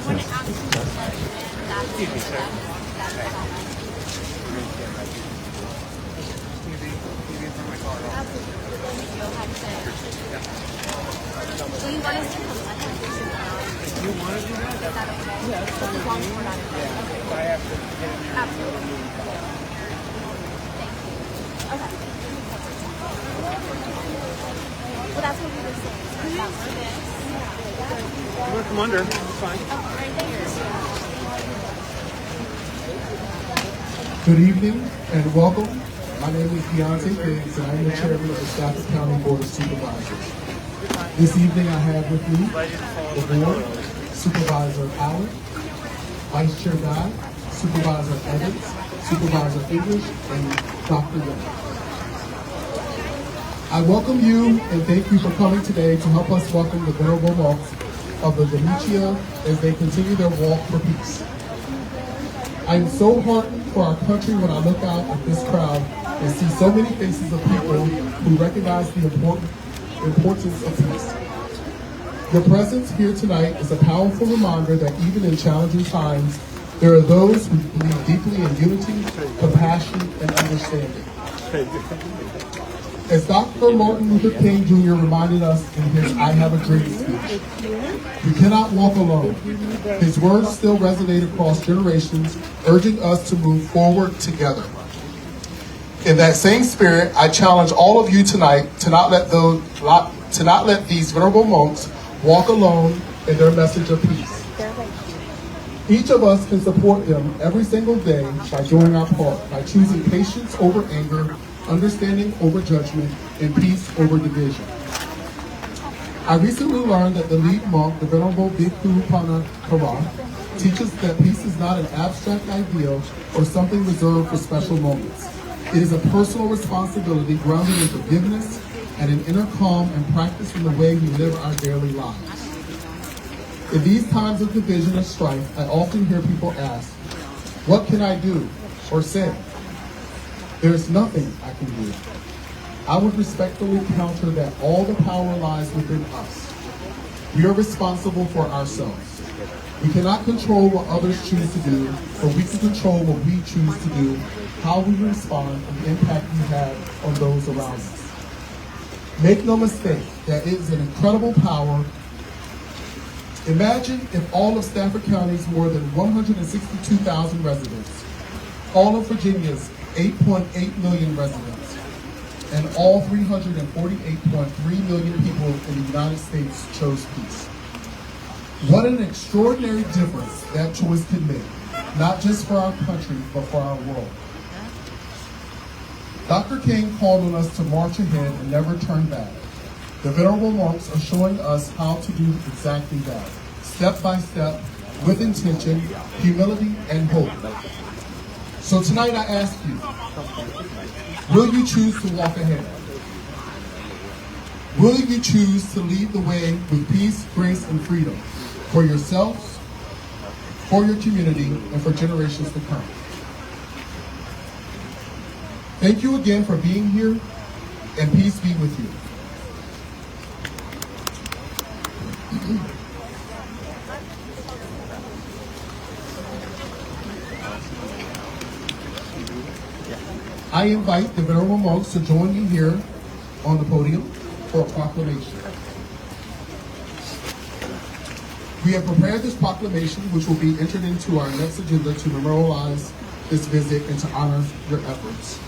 want to ask you a question. Excuse me, sir. So you want us to come second? You want to do that? Is that okay? Yeah, that's fine. As long as we're not in there. I have to get in there. Absolutely. Thank you. Okay. Well, that's what we were saying. So that for this. You want to come under? It's fine. Oh, right there. Good evening and welcome. My name is Deontay Biggs and I'm the chairman of the Stafford County Board of Supervisors. This evening I have with me the board, Supervisor Allen, Vice Chair Guy, Supervisor Evans, Supervisor English, and Dr. Young. I welcome you and thank you for coming today to help us welcome the venerable monks of the Venetia as they continue their walk for peace. I am so heartened for our country when I look out at this crowd and see so many faces of people who recognize the importance of peace. Your presence here tonight is a powerful reminder that even in challenging times, there are those who believe deeply in unity, compassion, and understanding. As Dr. Martin Luther King Jr. reminded us in his I Have a Dream speech, we cannot walk alone. His words still resonate across generations, urging us to move forward together. In that same spirit, I challenge all of you tonight to not let these venerable monks walk alone in their message of peace. Each of us can support them every single day by doing our part, by choosing patience over anger, understanding over judgment, and peace over division. I recently learned that the lead monk, the Venerable Bhikkhu Panakara, teaches that peace is not an abstract ideal or something reserved for special moments. It is a personal responsibility grounded in forgiveness and an inner calm and practice in the way we live our daily lives. In these times of division and strife, I often hear people ask, what can I do or say? There is nothing I can do. I would respectfully counter that all the power lies within us. We are responsible for ourselves. We cannot control what others choose to do, but we can control what we choose to do, how we respond, and the impact we have on those around us. Make no mistake, there is an incredible power. Imagine if all of Stafford County's more than 162,000 residents, all of Virginia's 8.8 million residents, and all 348.3 million people in the United States chose peace. What an extraordinary difference that choice could make, not just for our country, but for our world. Dr. King called on us to march ahead and never turn back. The venerable monks are showing us how to do exactly that, step by step, with intention, humility, and hope. So tonight I ask you, will you choose to walk ahead? Will you choose to lead the way with peace, grace, and freedom for yourselves, for your community, and for generations to come? Thank you again for being here, and peace be with you. I invite the venerable monks to join me here on the podium for a proclamation. We have prepared this proclamation, which will be entered into our next agenda to memorialize this visit and to honor your efforts.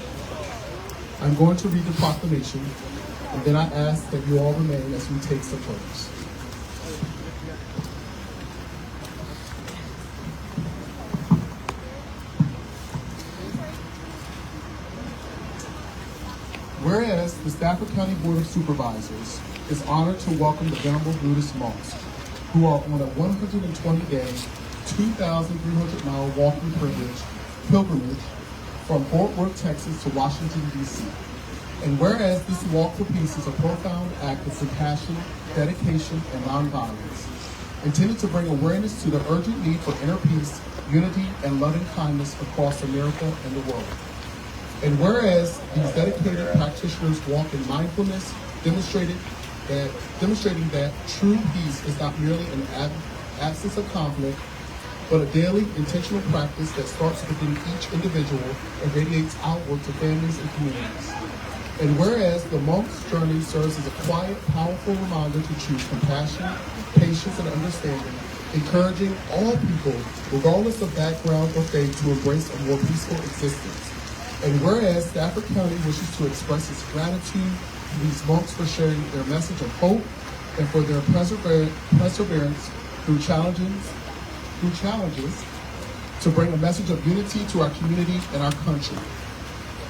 I'm going to read the proclamation, and then I ask that you all remain as we take some photos. Whereas the Stafford County Board of Supervisors is honored to welcome the Venerable Buddhist monks who are on a 120-day, 2,300-mile walking pilgrimage from Fort Worth, Texas to Washington, D.C. And whereas this walk for peace is a profound act of compassion, dedication, and nonviolence, intended to bring awareness to the urgent need for inner peace, unity, and loving kindness across America and the world. And whereas these dedicated practitioners walk in mindfulness, demonstrating that true peace is not merely an absence of conflict, but a daily intentional practice that starts within each individual and radiates outward to families and communities. And whereas the monk's journey serves as a quiet, powerful reminder to choose compassion, patience, and understanding, encouraging all people, regardless of background or faith, to embrace a more peaceful existence. And whereas Stafford County wishes to express its gratitude to these monks for sharing their message of hope and for their perseverance through challenges to bring a message of unity to our community and our country.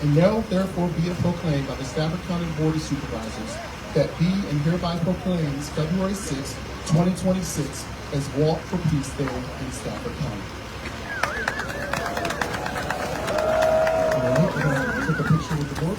And now, therefore, be it proclaimed by the Stafford County Board of Supervisors that be and hereby proclaims February 6, 2026 as Walk for Peace Day in Stafford County. All right, we're going to take a picture with the board.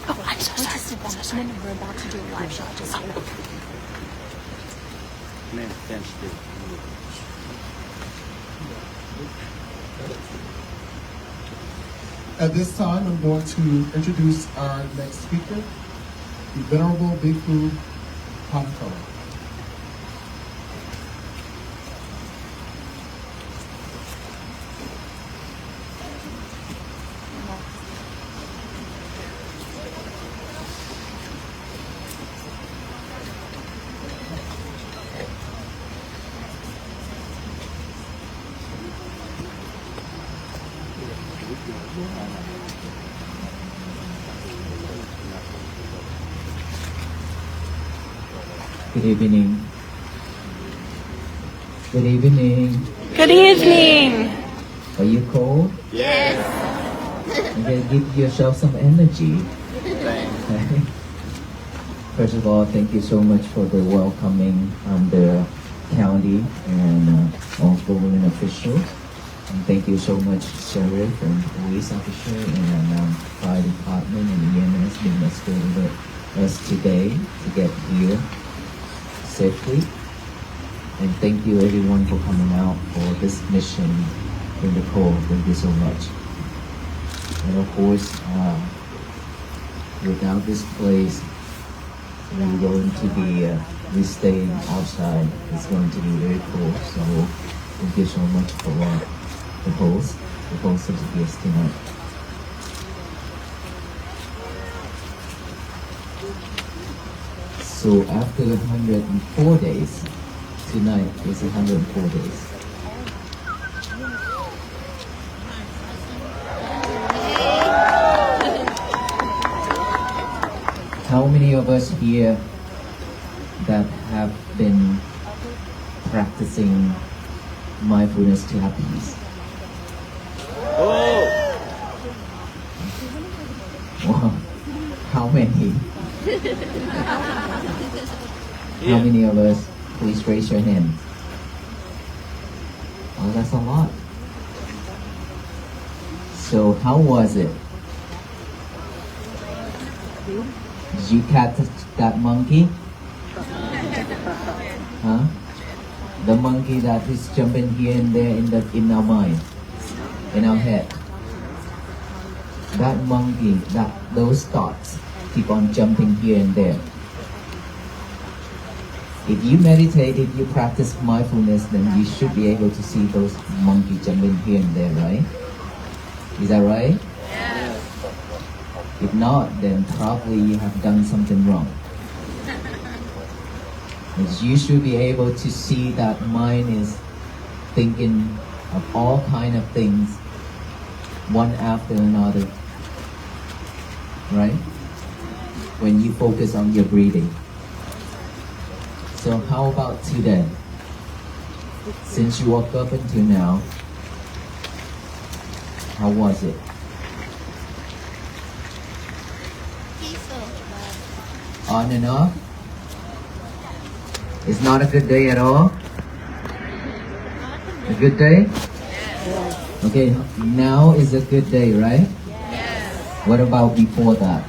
Oh, I'm so sorry. Just a minute. We're about to do a live shot. Just Man, thanks, dude. At this time, I'm going to introduce our next speaker, the Venerable Bhikkhu Panako. Good evening. Good evening. Good evening. Are you cold? Yes. Okay, give yourself some energy. Okay. First of all, thank you so much for the welcoming the county and all government officials. And thank you so much, sheriff and police officer and fire department and EMS being escorted with us today to get here safely. And thank you everyone for coming out for this mission in the cold. Thank you so much. And of course, without this place, we're going to be we staying outside. It's going to be very cold. So thank you so much for the host of the guest tonight. So after 104 days, tonight is 104 days. How many of us here that have been practicing mindfulness to have peace? Wow. How many? How many of us? Please raise your hand. Oh, that's a lot. So how was it? Did you catch that monkey? Huh? The monkey that is jumping here and there in our mind, in our head. That monkey, those thoughts keep on jumping here and there. If you meditate, if you practice mindfulness, then you should be able to see those monkeys jumping here and there, right? Is that right? Yes. If not, then probably you have done something wrong. Because you should be able to see that mind is thinking of all kind of things, one after another, right? When you focus on your breathing. So how about today? Since you woke up until now, how was it? Peaceful. On and off? It's not a good day at all? A good day? Yes. Okay, now is a good day, right? Yes. What about before that?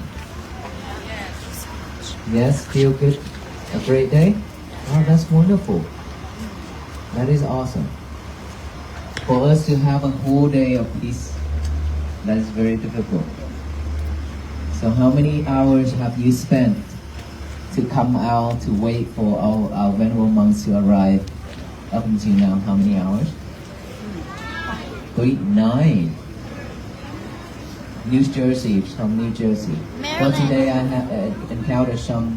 Yes, feel good? A great day? Oh, that's wonderful. That is awesome. For us to have a whole day of peace, that is very difficult. So how many hours have you spent to come out to wait for our venerable monks to arrive? Up until now, how many hours? 9. New Jersey, from New Jersey. Well, Maryland. today I encountered some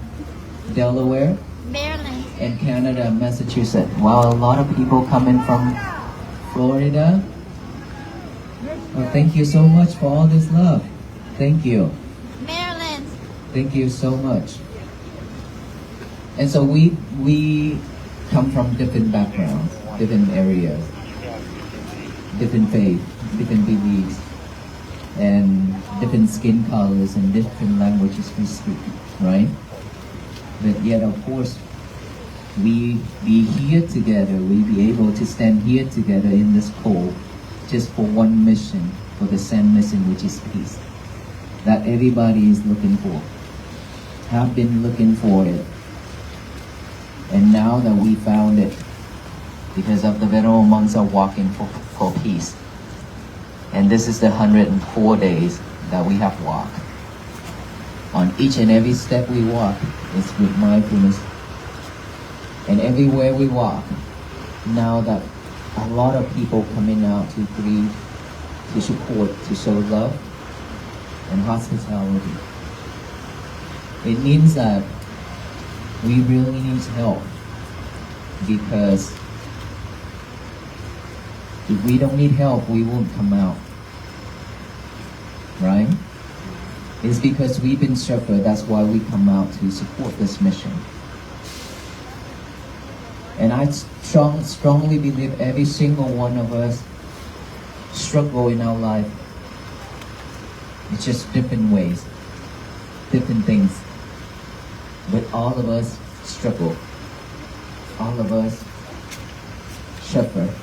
Delaware Maryland. and Canada, Massachusetts. Wow, a lot of people coming from Florida. Well, thank you so much for all this love. Thank you. Maryland. Thank you so much. And so we come from different backgrounds, different areas, different faith, different beliefs, and different skin colors and different languages we speak, right? But yet, of course, we be here together, we be able to stand here together in this call just for one mission, for the same mission, which is peace, that everybody is looking for, have been looking for it. And now that we found it, because of the venerable monks are walking for peace. And this is the 104 days that we have walked. On each and every step we walk is with mindfulness. And everywhere we walk, now that a lot of people coming out to greet, to support, to show love and hospitality, it means that we really need help, because if we don't need help, we won't come out, right? It's because we've been suffered, that's why we come out to support this mission. And I strongly believe every single one of us struggle in our life. It's just different ways, different things. But all of us struggle. All of us suffer.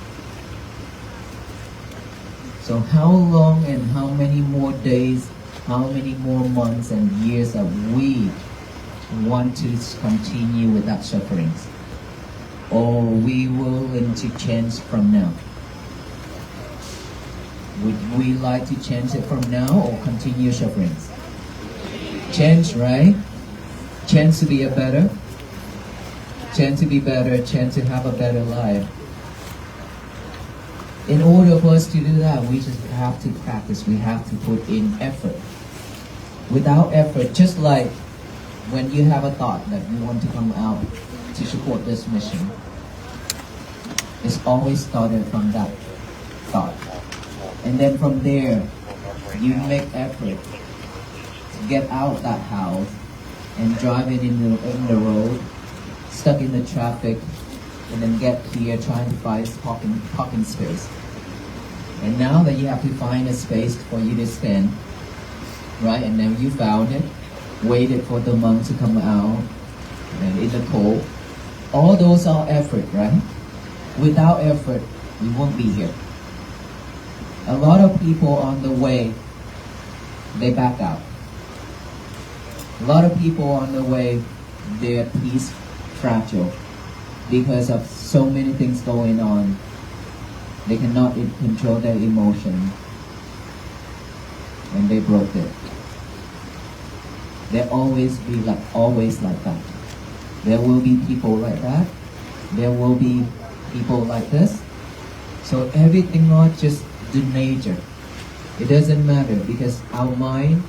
So how long and how many more days, how many more months and years that we want to continue with that sufferings? Or we willing to change from now? Would we like to change it from now or continue sufferings? Change, right? Chance to be a better, chance to be better, chance to have a better life. In order for us to do that, we just have to practice. We have to put in effort. Without effort, just like when you have a thought that you want to come out to support this mission, it's always started from that thought. And then from there, you make effort to get out that house and driving in the road, stuck in the traffic, and then get here trying to find parking space. And now that you have to find a space for you to stand, right? And then you found it, waited for the monk to come out, and in the cold. All those are effort, right? Without effort, we won't be here. A lot of people on the way, they back out. A lot of people on the way, their peace fragile because of so many things going on. They cannot control their emotion, and they broke it. There always like that. There will be people like that. There will be people like this. So everything not just the nature. It doesn't matter, because our mind,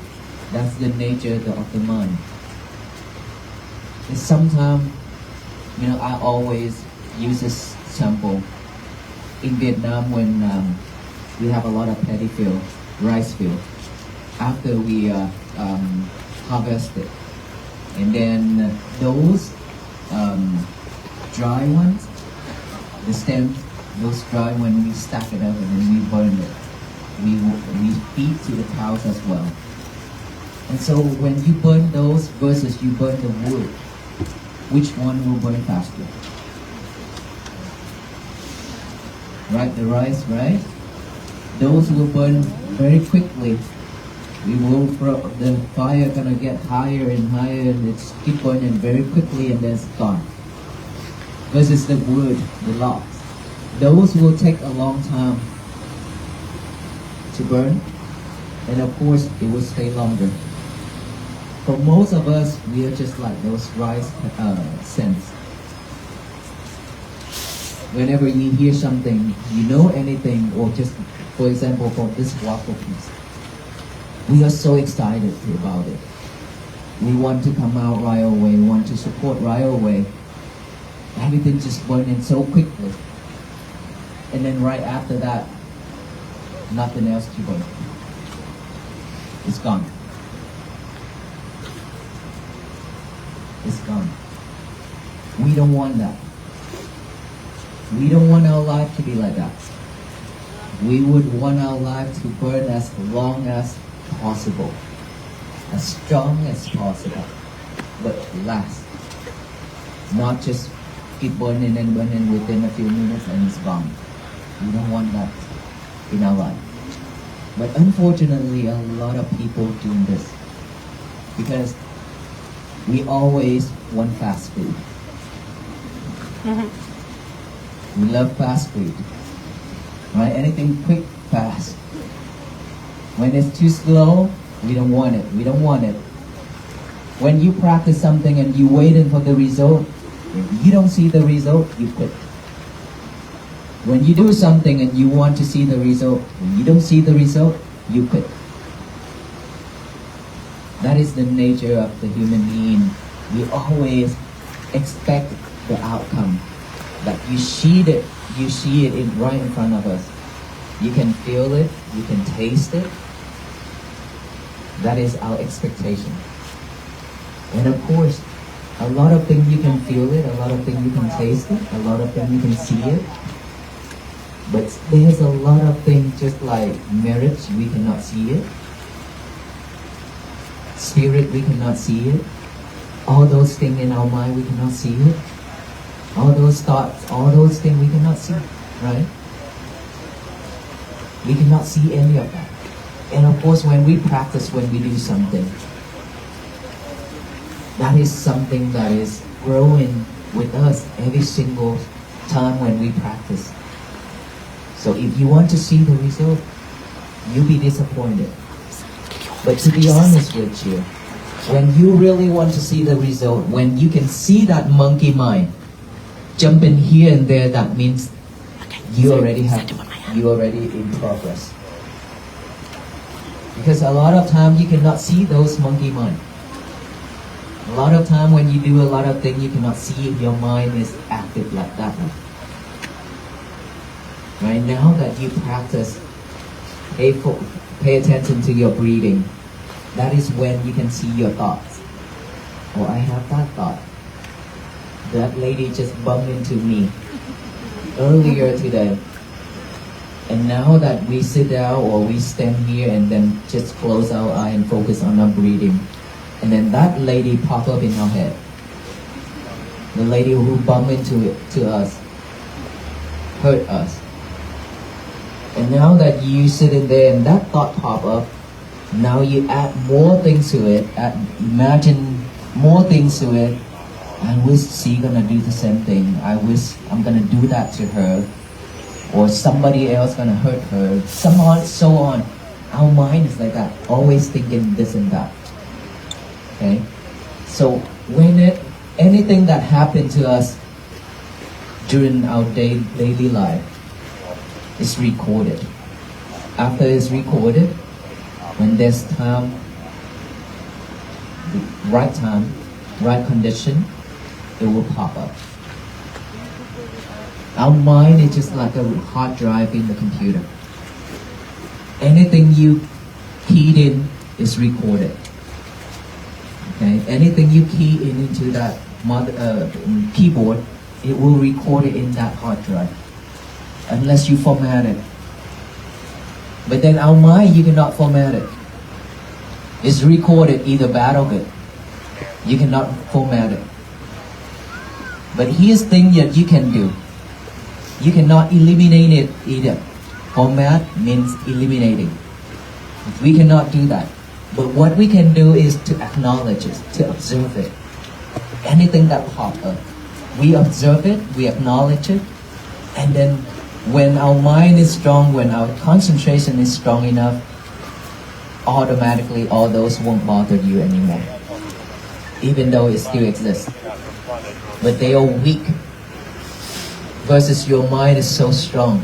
that's the nature of the mind. And sometimes, I always use this sample. In Vietnam, when we have a lot of paddy field, rice field, after we harvest it, and then those dry ones, the stems, those dry ones, we stack it up and then we burn it. We feed to the cows as well. And so when you burn those versus you burn the wood, which one will burn faster? Right, the rice, right? Those will burn very quickly We will the fire gonna get higher and higher, and it's keep burning very quickly, and then it's gone. Versus the wood, the logs, those will take a long time to burn, and of course it will stay longer. For most of us, we are just like those rice scents. Whenever you hear something, you know anything, or just, for example, for this waffle piece, we are so excited about it. We want to come out right away, we want to support right away. Everything just burning so quickly. And then right after that, nothing else to burn. It's gone. It's gone. We don't want that. We don't want our life to be like that. We would want our life to burn as long as possible, as strong as possible, but last. Not just keep burning and burning within a few minutes and it's gone. We don't want that in our life. But unfortunately, a lot of people doing this because we always want fast food. We love fast food, right? Anything quick, fast. When it's too slow, we don't want it. We don't want it. When you practice something and you waiting for the result, if you don't see the result, you quit. When you do something and you want to see the result, when you don't see the result, you quit. That is the nature of the human being. We always expect the outcome. That you see it right in front of us. You can feel it, you can taste it. That is our expectation. And of course, a lot of things you can feel it, a lot of things you can taste it, a lot of things you can see it. But there's a lot of things just like marriage, we cannot see it. Spirit, we cannot see it. All those things in our mind, we cannot see it. All those thoughts, all those things we cannot see, right? We cannot see any of that. And of course, when we practice, when we do something, that is something that is growing with us every single time when we practice. So if you want to see the result, you'll be disappointed. But to be honest with you, when you really want to see the result, when you can see that monkey mind jumping here and there, that means you already in progress. Because a lot of time you cannot see those monkey mind. A lot of time when you do a lot of things, you cannot see if your mind is active like that. Right now that you practice, pay attention to your breathing. That is when you can see your thoughts. Oh, I have that thought. That lady just bumped into me earlier today. And now that we sit down or we stand here and then just close our eye and focus on our breathing, and then that lady pop up in our head. The lady who bumped to us, hurt us. And now that you sit in there and that thought pop up, now you add more things to it, imagine more things to it. I wish she gonna do the same thing. I wish I'm gonna do that to her. Or somebody else gonna hurt her. So on. Our mind is like that, always thinking this and that. Okay? So when anything that happened to us during our daily life is recorded. After it's recorded, when there's time, right condition, it will pop up. Our mind is just like a hard drive in the computer. Anything you keyed in is recorded. Okay? Anything you key into that keyboard, it will record it in that hard drive. Unless you format it. But then our mind, you cannot format it. It's recorded either bad or good. You cannot format it. But here's the thing that you can do. You cannot eliminate it either. Format means eliminating. We cannot do that. But what we can do is to acknowledge it, to observe it. Anything that pops up, we observe it, we acknowledge it, and then when our mind is strong, when our concentration is strong enough, automatically all those won't bother you anymore, even though it still exists. But they are weak versus your mind is so strong.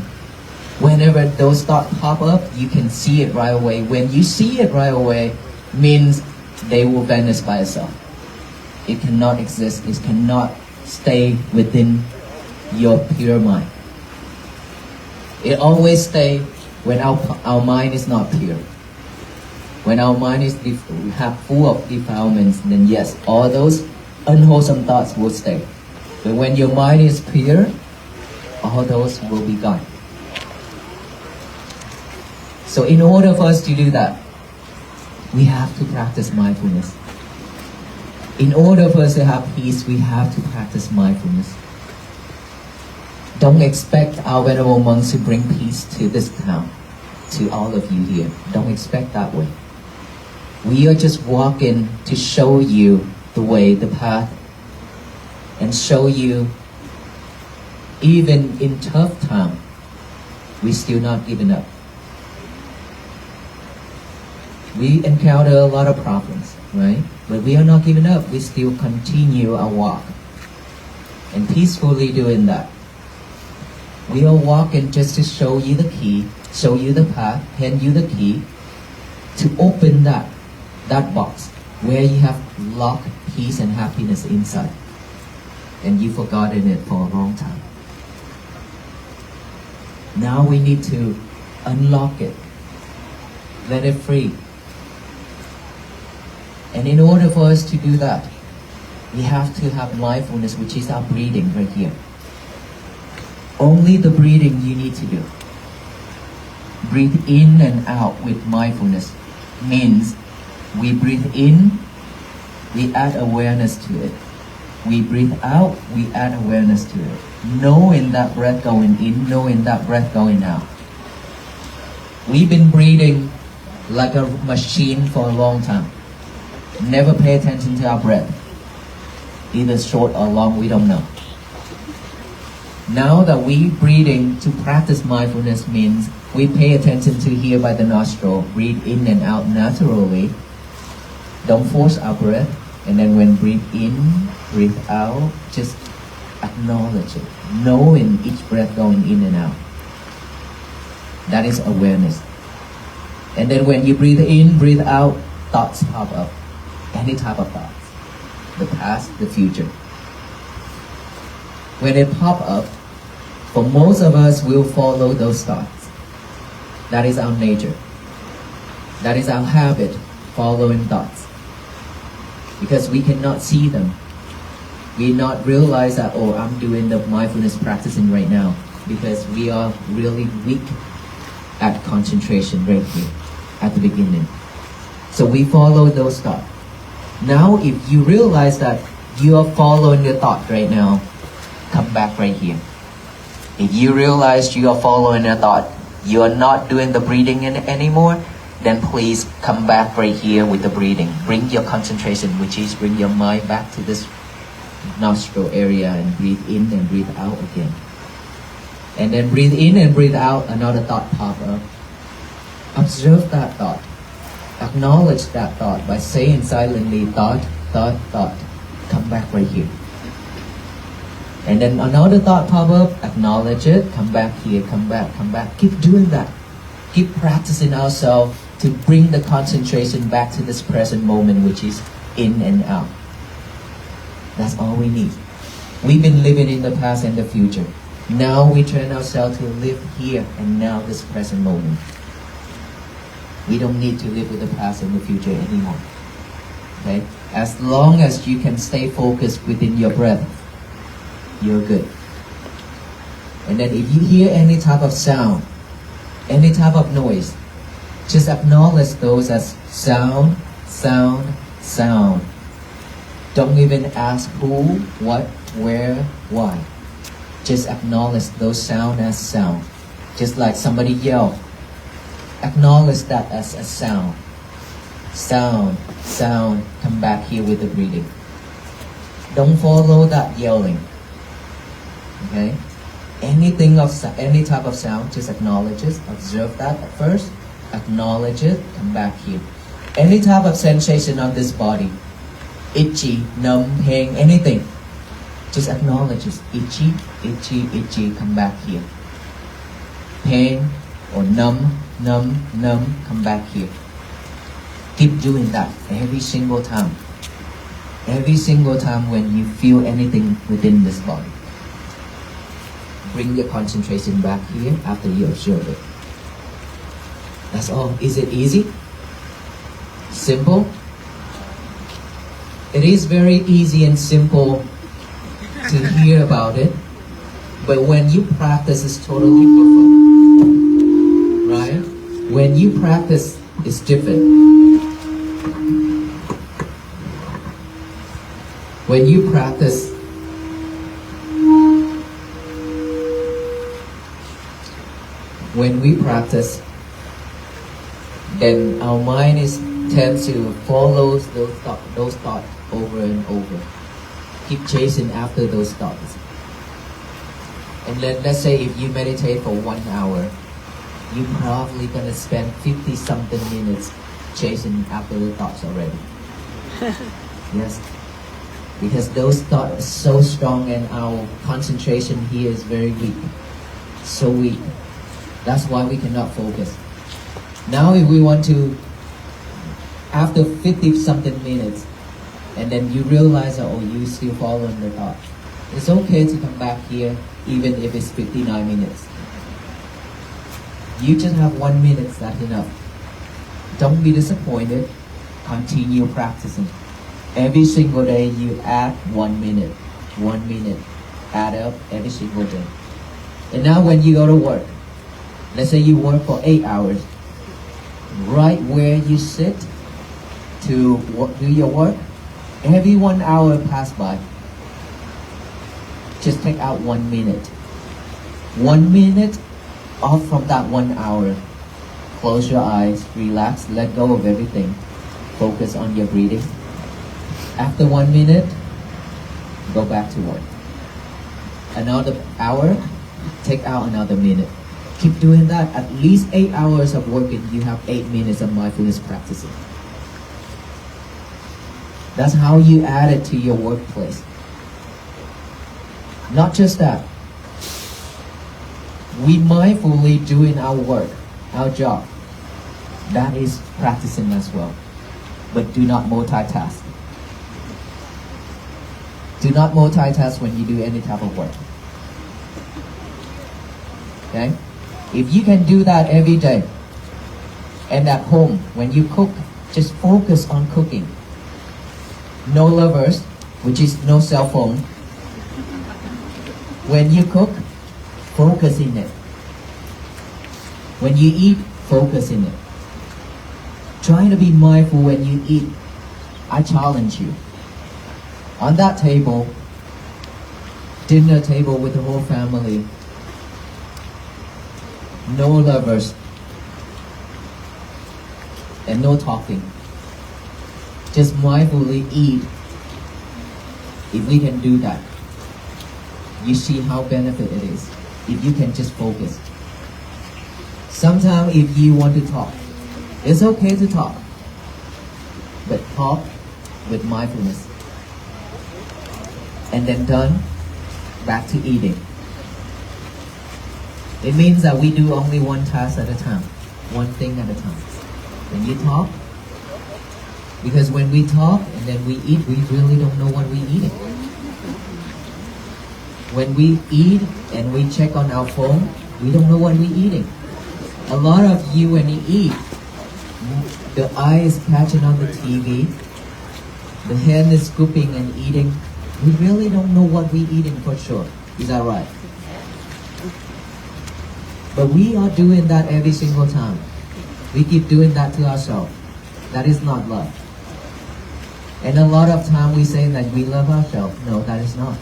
Whenever those thoughts pop up, you can see it right away. When you see it right away, means they will vanish by itself. It cannot exist. It cannot stay within your pure mind. It always stays when our mind is not pure. When our mind is full of defilements, then yes, all those unwholesome thoughts will stay. But when your mind is pure, all those will be gone. So in order for us to do that, we have to practice mindfulness. In order for us to have peace, we have to practice mindfulness. Don't expect our venerable monks to bring peace to this town, to all of you here. Don't expect that way. We are just walking to show you the way, the path, and show you even in tough time, we're still not giving up. We encounter a lot of problems, right? But we are not giving up. We still continue our walk and peacefully doing that. We are walking just to show you the key, show you the path, hand you the key to open that box where you have locked peace and happiness inside, and you've forgotten it for a long time. Now we need to unlock it, let it free. And in order for us to do that, we have to have mindfulness, which is our breathing right here. Only the breathing you need to do. Breathe in and out with mindfulness means we breathe in, we add awareness to it. We breathe out, we add awareness to it. Knowing that breath going in, knowing that breath going out. We've been breathing like a machine for a long time. Never pay attention to our breath. Either short or long, we don't know. Now that we breathing to practice mindfulness means we pay attention to here by the nostril, breathe in and out naturally. Don't force our breath. And then when breathe in, breathe out, just acknowledge it. Knowing each breath going in and out. That is awareness. And then when you breathe in, breathe out, thoughts pop up. Any type of thoughts. The past, the future. When they pop up, for most of us, we'll follow those thoughts. That is our nature. That is our habit, following thoughts. Because we cannot see them. We not realize that, oh, I'm doing the mindfulness practicing right now. Because we are really weak at concentration right here, at the beginning. So we follow those thoughts. Now, if you realize that you are following your thought right now, come back right here. If you realize you are following a thought, you are not doing the breathing anymore, then please come back right here with the breathing. Bring your concentration, which is bring your mind back to this nostril area and breathe in and breathe out again. And then breathe in and breathe out, another thought pop up. Observe that thought. Acknowledge that thought by saying silently, thought, thought, thought. Come back right here. And then another thought pop up, acknowledge it, come back here, come back, come back. Keep doing that. Keep practicing ourselves to bring the concentration back to this present moment, which is in and out. That's all we need. We've been living in the past and the future. Now we train ourselves to live here and now, this present moment. We don't need to live with the past and the future anymore. Okay? As long as you can stay focused within your breath, you're good. And then if you hear any type of sound, any type of noise, just acknowledge those as sound, sound, sound. Don't even ask who, what, where, why. Just acknowledge those sound as sound. Just like somebody yell, acknowledge that as a sound. sound, come back here with the breathing. Don't follow that yelling. Okay? Any type of sound, just acknowledge it, observe that at first, acknowledge it, come back here. Any type of sensation on this body, itchy, numb, pain, anything, just acknowledge it. Itchy, come back here. Pain or numb, come back here. Keep doing that every single time. Every single time when you feel anything within this body. Bring your concentration back here after you observe it. That's all. Is it easy? Simple? It is very easy and simple to hear about it, but when you practice, it's totally different. Right? When you practice, it's different. When you practice, when we practice, then our mind tends to follow those thoughts over and over. Keep chasing after those thoughts. And let's say if you meditate for 1 hour, you're probably gonna spend 50 something minutes chasing after the thoughts already. Yes. Because those thoughts are so strong and our concentration here is very weak. So weak. That's why we cannot focus. Now if we want to, after 50 something minutes, and then you realize that, oh, you still following the thought, it's okay to come back here even if it's 59 minutes. You just have 1 minute, that's enough. Don't be disappointed. Continue practicing. Every single day you add 1 minute. 1 minute. Add up every single day. And now when you go to work, let's say you work for 8 hours, right where you sit to do your work, every 1 hour pass by, just take out 1 minute. 1 minute off from that 1 hour. Close your eyes, relax, let go of everything. Focus on your breathing. After 1 minute, go back to work. Another hour, take out another minute. Keep doing that. At least 8 hours of working, you have 8 minutes of mindfulness practicing. That's how you add it to your workplace. Not just that. We mindfully doing our work, our job. That is practicing as well. But do not multitask. Do not multitask when you do any type of work. Okay? If you can do that every day, and at home, when you cook, just focus on cooking. No lovers, which is no cell phone. When you cook, focus in it. When you eat, focus in it. Try to be mindful when you eat. I challenge you. On that table, dinner table with the whole family, no lovers, and no talking. Just mindfully eat. If we can do that, you see how benefit it is. If you can just focus. Sometimes if you want to talk, it's okay to talk, but talk with mindfulness. And then done, back to eating. It means that we do only one task at a time, one thing at a time. When you talk, because when we talk and then we eat, we really don't know what we're eating. When we eat and we check on our phone, we don't know what we're eating. A lot of you, when you eat, the eye is catching on the TV, the hand is scooping and eating. We really don't know what we're eating for sure. Is that right? But we are doing that every single time. We keep doing that to ourselves. That is not love. And a lot of time we say that we love ourselves. No, that is not.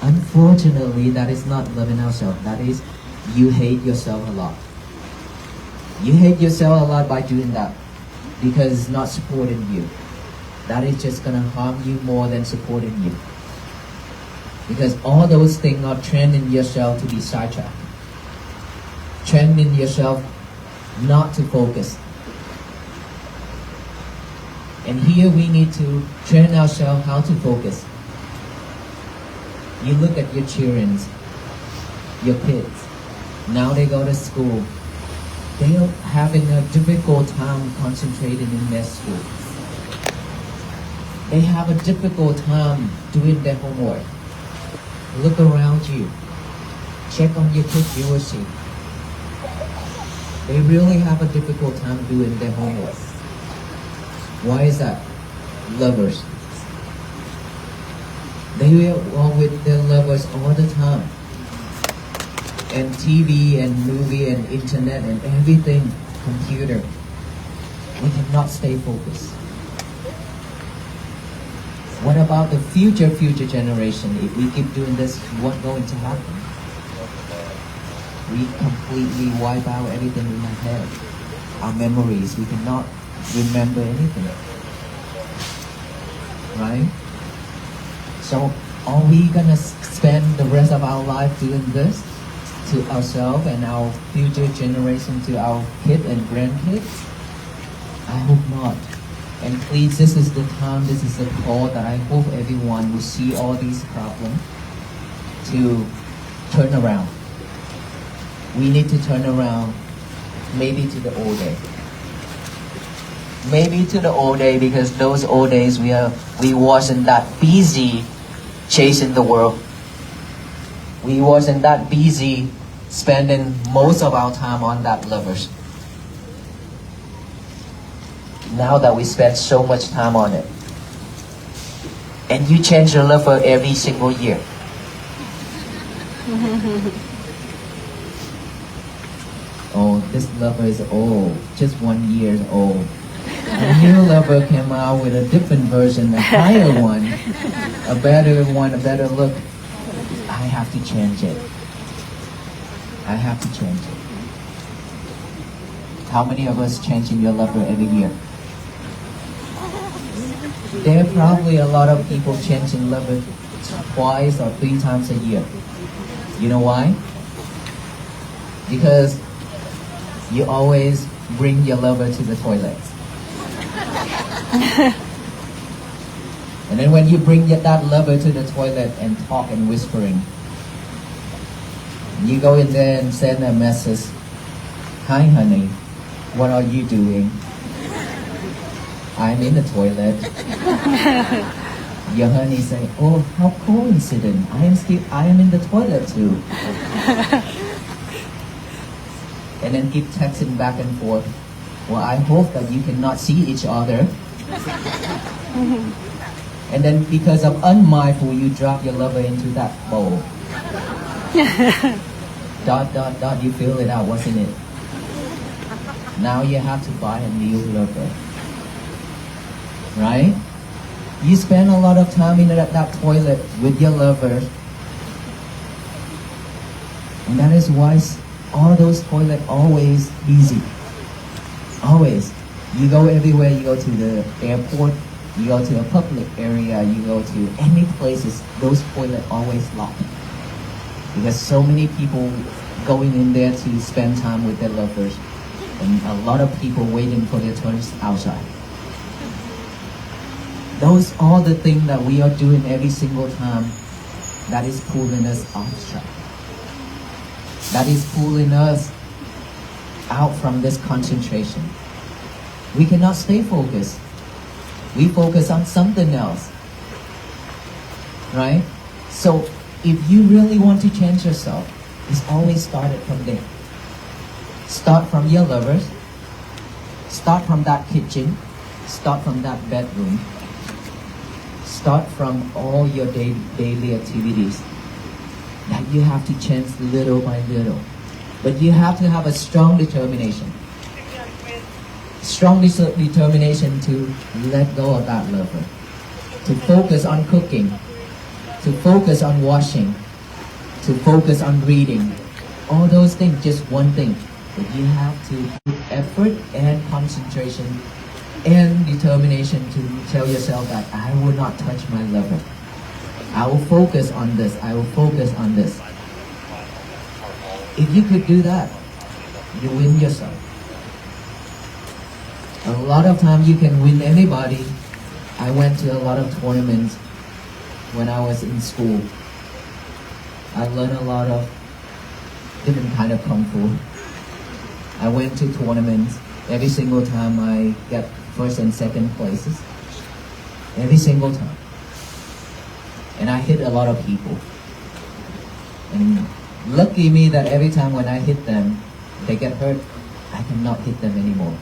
Unfortunately, that is not loving ourselves. That is, you hate yourself a lot. You hate yourself a lot by doing that. because it's not supporting you. That is just gonna harm you more than supporting you. Because all those things are training yourself to be sidetracked. Training yourself not to focus. And here we need to train ourselves how to focus. You look at your children, your kids. Now they go to school. They are having a difficult time concentrating in their school. They have a difficult time doing their homework. Look around you. Check on your kids, you will see. They really have a difficult time doing their homework. Why is that? Lovers. They are with their lovers all the time. And TV and movie and internet and everything, computer. We cannot stay focused. What about the future generation? If we keep doing this, what's going to happen? We completely wipe out everything we have had. Our memories, we cannot remember anything. Right? So are we gonna spend the rest of our life doing this to ourselves and our future generation, to our kids and grandkids? I hope not. And please, this is the time, this is the call that I hope everyone will see all these problems to turn around. We need to turn around, maybe to the old day. Maybe to the old day, because those old days we wasn't that busy chasing the world. We wasn't that busy spending most of our time on that lovers. Now that we spend so much time on it. And you change your lover every single year. Oh, this lover is old, just 1 year old. A new lover came out with a different version, a higher one, a better one, a better look. I have to change it. I have to change it. How many of us changing your lover every year? There are probably a lot of people changing lover twice or 3 times a year. You know why? Because you always bring your lover to the toilet. And then when you bring that lover to the toilet and talk and whispering, you go in there and send a message, "Hi honey, what are you doing?" "I'm in the toilet." Your honey say, "Oh, how coincident, I am in the toilet too." And then keep texting back and forth. "Well, I hope that you cannot see each other." And then because of unmindful, you drop your lover into that bowl. Dot, dot, dot, you fill it out, what's in it? Now you have to buy a new lover. Right? You spend a lot of time in that toilet with your lover. And that is why all those toilets always busy. Always. You go everywhere, you go to the airport, you go to a public area, you go to any places, those toilets always locked. Because so many people going in there to spend time with their lovers, and a lot of people waiting for their turns outside. Those are the things that we are doing every single time that is pulling us off track. That is pulling us out from this concentration. We cannot stay focused. We focus on something else. Right? So if you really want to change yourself, it's always started from there. Start from your lovers. Start from that kitchen. Start from that bedroom. Start from all your daily activities. That you have to change little by little. But you have to have a strong determination. Strong determination to let go of that lover. To focus on cooking. To focus on washing. To focus on reading. All those things, just one thing. But you have to put effort and concentration and determination to tell yourself that I will not touch my lover. I will focus on this. I will focus on this. If you could do that, you win yourself. A lot of time you can win anybody. I went to a lot of tournaments when I was in school. I learned a lot of different kind of kung fu. I went to tournaments. Every single time I get first and second places. Every single time. And I hit a lot of people. And lucky me that every time when I hit them, they get hurt, I cannot hit them anymore.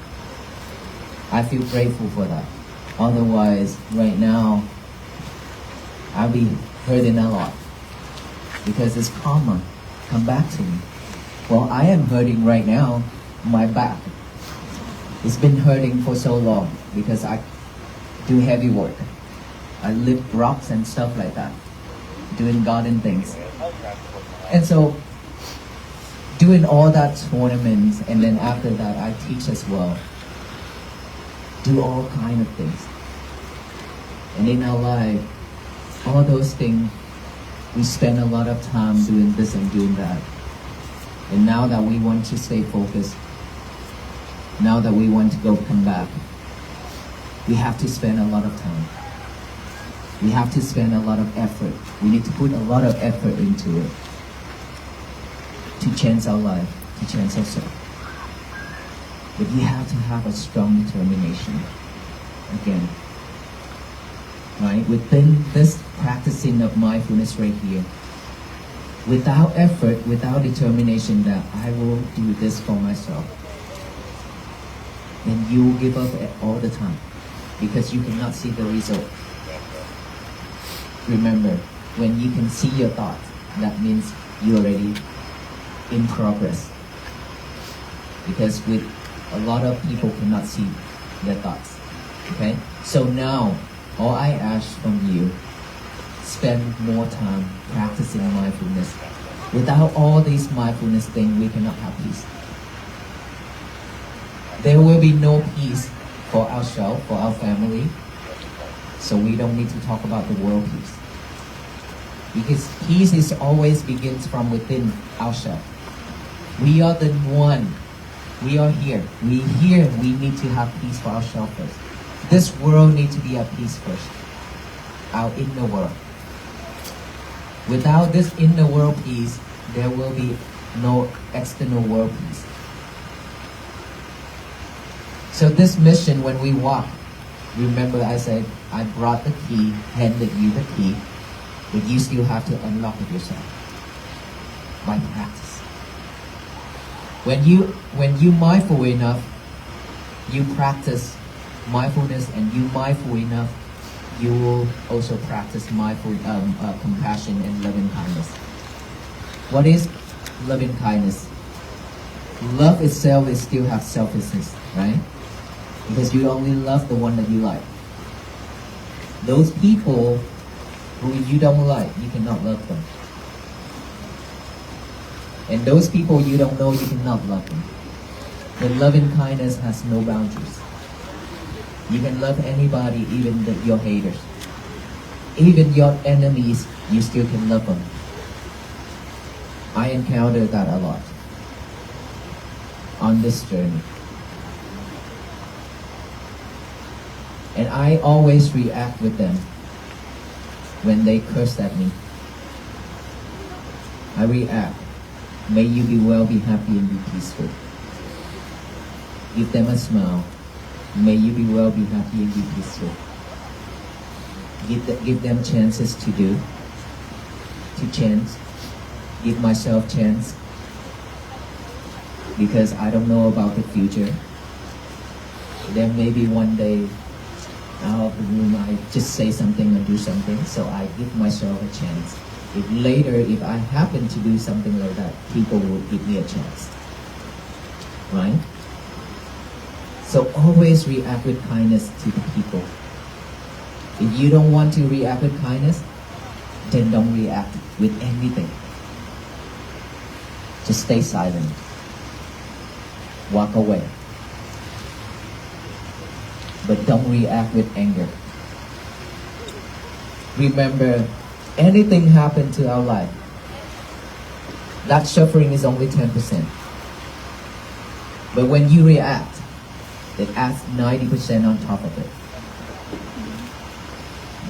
I feel grateful for that. Otherwise, right now, I'll be hurting a lot. Because it's karma come back to me. Well, I am hurting right now, my back. It's been hurting for so long because I do heavy work. I lift rocks and stuff like that, doing garden things. And so, doing all that tournaments, and then after that, I teach as well. Do all kind of things. And in our life, all those things, we spend a lot of time doing this and doing that. And now that we want to stay focused, now that we want to come back, we have to spend a lot of time. We have to spend a lot of effort. We need to put a lot of effort into it to change our life, to change ourselves. But we have to have a strong determination. Again, right? Within this practicing of mindfulness right here, without effort, without determination that I will do this for myself, then you will give up all the time because you cannot see the result. Remember, when you can see your thoughts, that means you're already in progress. Because with a lot of people cannot see their thoughts. Okay? So now, all I ask from you, spend more time practicing mindfulness. Without all these mindfulness things, we cannot have peace. There will be no peace for ourselves, for our family. So we don't need to talk about the world peace. Because peace is always begins from within ourselves. We are the one. We are here. We need to have peace for ourselves first. This world needs to be at peace first. Our inner world. Without this inner world peace, there will be no external world peace. So this mission, when we walk, remember I said, I brought the key, handed you the key, but you still have to unlock it yourself by practice. When you mindful enough, you practice mindfulness, and you mindful enough, you will also practice mindful compassion and loving kindness. What is loving kindness? Love itself is still have selflessness, right? Because you only love the one that you like. Those people who you don't like, you cannot love them. And those people you don't know, you cannot love them. But loving kindness has no boundaries. You can love anybody, even your haters. Even your enemies, you still can love them. I encountered that a lot on this journey. And I always react with them when they curse at me. I react. May you be well, be happy, and be peaceful. Give them a smile. May you be well, be happy, and be peaceful. Give them chances to chance. Give myself chance. Because I don't know about the future. Then maybe one day, out of the room, I just say something or do something, so I give myself a chance. If later, if I happen to do something like that, people will give me a chance. Right? So always react with kindness to the people. If you don't want to react with kindness, then don't react with anything. Just stay silent. Walk away. but don't react with anger. Remember, anything happen to our life, that suffering is only 10%. But when you react, it adds 90% on top of it.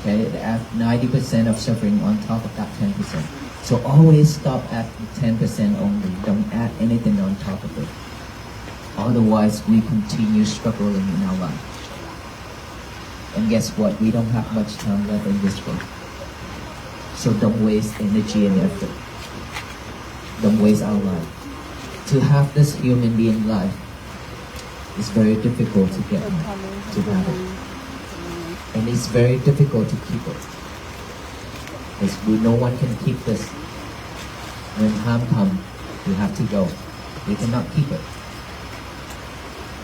Okay, it adds 90% of suffering on top of that 10%. So always stop at 10% only. Don't add anything on top of it. Otherwise, we continue struggling in our life. And guess what? We don't have much time left in this world. So don't waste energy and effort. Don't waste our life. To have this human being life is very difficult to get to have it. And it's very difficult to keep it. Because no one can keep this. When time comes, we have to go. We cannot keep it.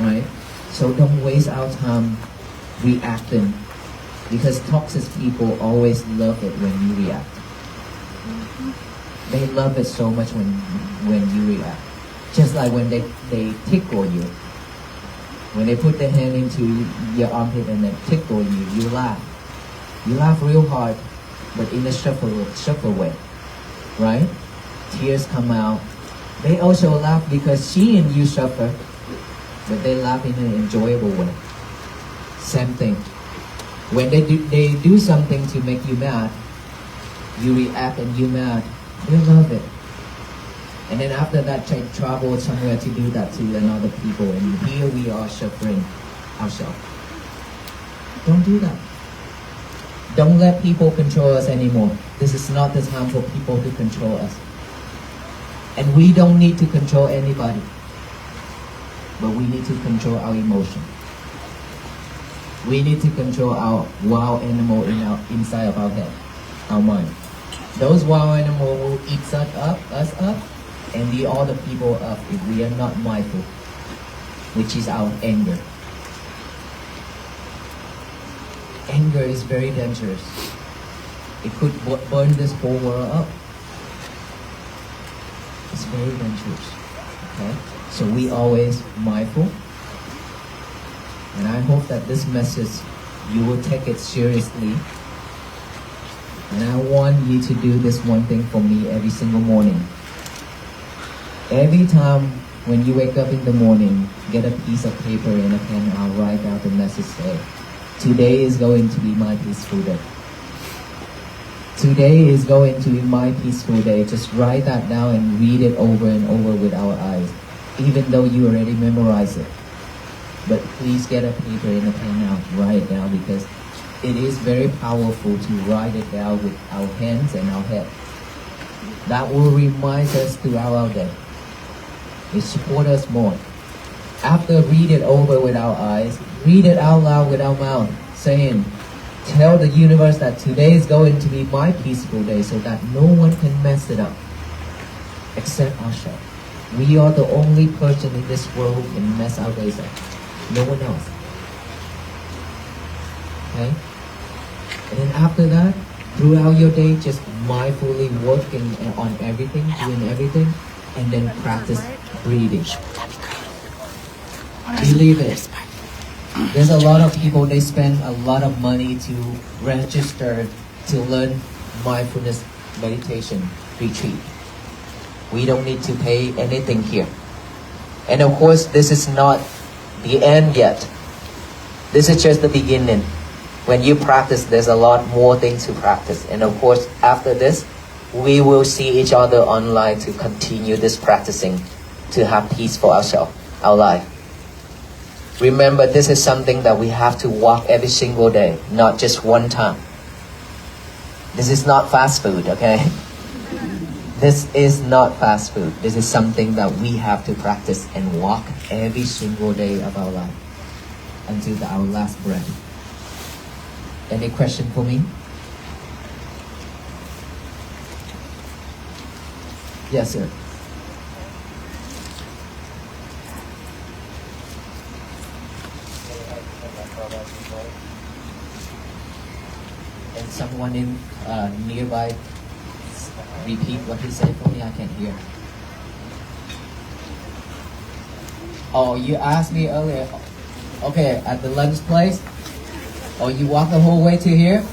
Right? So don't waste our time reacting. Because toxic people always love it when you react. They love it so much when you react. Just like when they tickle you. When they put their hand into your armpit and then tickle you, you laugh. You laugh real hard, but in a shuffle way. Right? Tears come out. They also laugh because seeing you suffer, but they laugh in an enjoyable way. Same thing. When they do something to make you mad, you react and you mad. They love it. And then after that, they travel somewhere to do that to another people, and here we are suffering ourselves. Don't do that. Don't let people control us anymore. This is not the time for people to control us. And we don't need to control anybody. But we need to control our emotion. We need to control our wild animal inside of our head, our mind. Those wild animals will eat us up, and the other people up if we are not mindful, which is our anger. Anger is very dangerous. It could burn this whole world up. It's very dangerous. Okay? So we always mindful. And I hope that this message, you will take it seriously. And I want you to do this one thing for me every single morning. Every time when you wake up in the morning, get a piece of paper and a pen, I'll write out the message say, today is going to be my peaceful day. Today is going to be my peaceful day. Just write that down and read it over and over with our eyes, even though you already memorized it. But please get a paper and a pen out, write it down, because it is very powerful to write it down with our hands and our head. That will remind us throughout our day. It supports us more. After read it over with our eyes, read it out loud with our mouth, saying, tell the universe that today is going to be my peaceful day so that no one can mess it up except ourselves. We are the only person in this world who can mess our days up. No one else. Okay? And then after that, throughout your day, just mindfully working on everything, doing everything, and then practice breathing. Believe it. There's a lot of people, they spend a lot of money to register to learn mindfulness meditation retreat. We don't need to pay anything here. And of course, this is not the end yet. This is just the beginning. When you practice, there's a lot more things to practice. And of course, after this, we will see each other online to continue this practicing, to have peace for ourselves, our life. Remember, this is something that we have to walk every single day, not just one time. This is not fast food, okay? This is not fast food. This is something that we have to practice and walk every single day of our life until our last breath. Any question for me? Yes, sir. And someone in nearby, repeat what he said for me. I can't hear. Oh, you asked me earlier. Okay, at the lunch place. Oh, you walk the whole way to here?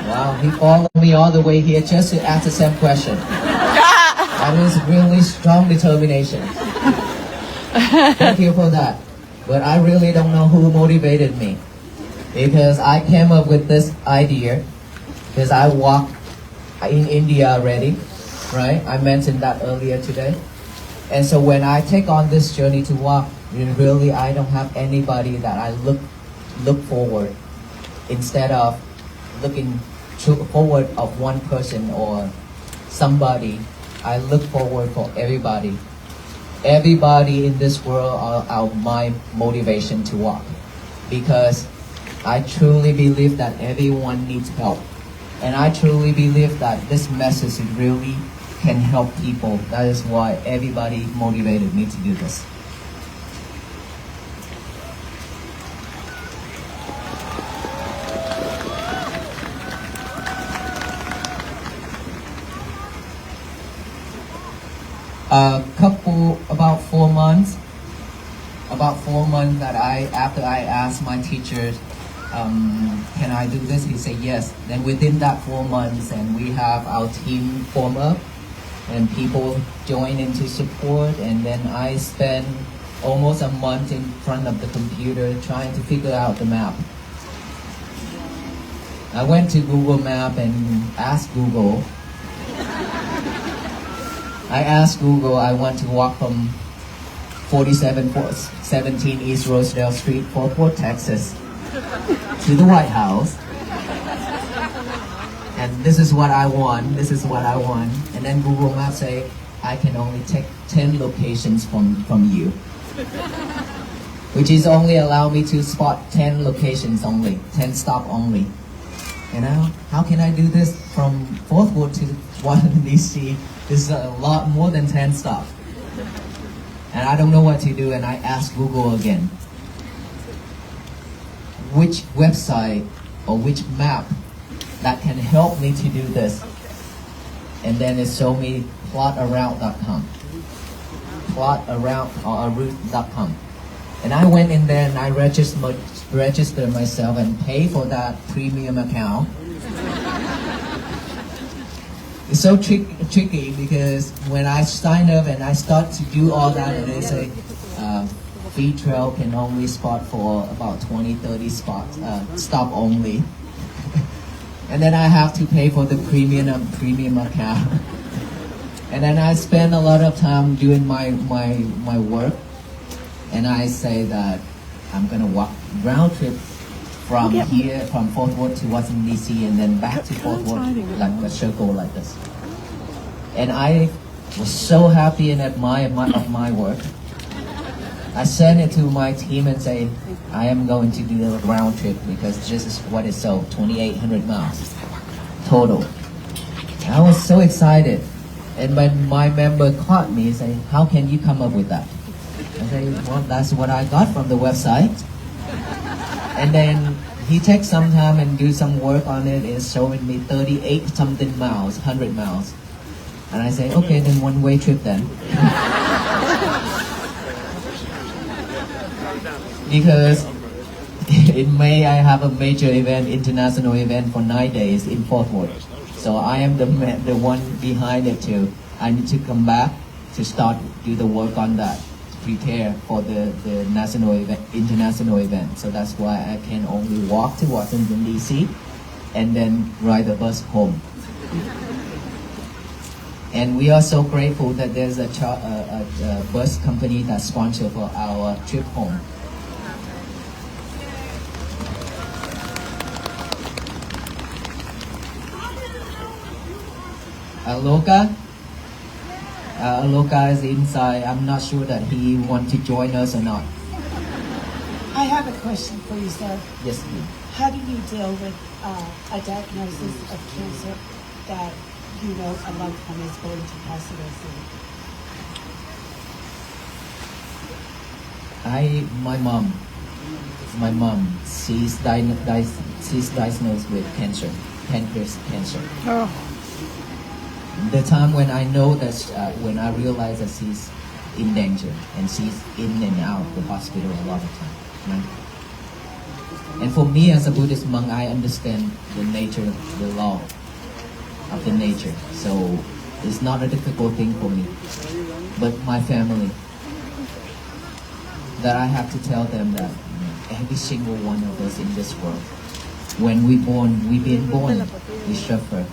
Wow, he followed me all the way here just to ask the same question. That is really strong determination. Thank you for that. But I really don't know who motivated me. Because I came up with this idea because I walked in India already, right? I mentioned that earlier today. And so when I take on this journey to walk, really I don't have anybody that I look forward instead of looking forward of one person or somebody. I look forward for everybody. Everybody in this world are my motivation to walk, because I truly believe that everyone needs help, and I truly believe that this message really can help people. That is why everybody motivated me to do this. About 4 months that after I asked my teacher, can I do this? He said yes. Then within that 4 months, and we have our team form up, and people join into support, and then I spend almost a month in front of the computer trying to figure out the map. I went to Google Map and asked Google. I want to walk from 4717 East Rosedale Street, Fort Worth, Texas, to the White House. And this is what I want. And then Google Maps say, I can only take 10 locations from you. Which is only allow me to spot 10 locations only, 10 stop only. You know, how can I do this from Fort Worth to Washington DC? This is a lot more than 10 stops. And I don't know what to do, and I asked Google again. Which website or which map that can help me to do this? And then it showed me plotaround.com. Plotaround.com. And I went in there and I registered myself and paid for that premium account. It's so tricky because when I sign up and I start to do all that, and they say free trail can only spot for about 20-30 spots, stop only. And then I have to pay for the premium account. And then I spend a lot of time doing my work, and I say that I'm gonna walk round trip from here, from Fort Worth to Washington DC, and then back to Fort Worth, like a circle like this. And I was so happy and admired my work. I sent it to my team and say, I am going to do the round trip because this is what is so 2,800 miles total. And I was so excited. And when my member caught me and said, how can you come up with that? I said, well, that's what I got from the website. And then he takes some time and do some work on it. It's showing me 38 something miles, 100 miles. And I say, okay, then one-way trip then. Because in May I have a major event, international event for 9 days in Fort Worth. So I am the one behind it too. I need to come back to start do the work on that. Prepare for the national event, international event. So that's why I can only walk to Washington DC and then ride the bus home. And we are so grateful that there's a bus company that sponsors for our trip home. Aloka is inside. I'm not sure that he wants to join us or not. I have a question for you, sir. Yes, please. How do you deal with a diagnosis of cancer that you know a loved one is going to pass away soon? My mom, she's diagnosed with cancer, pancreas cancer. Oh. The time when I know that, when I realize that she's in danger and she's in and out of the hospital a lot of time. Right? And for me as a Buddhist monk, I understand the nature, the law of the nature. So it's not a difficult thing for me. But my family, that I have to tell them that every single one of us in this world, when we've been born, we suffer.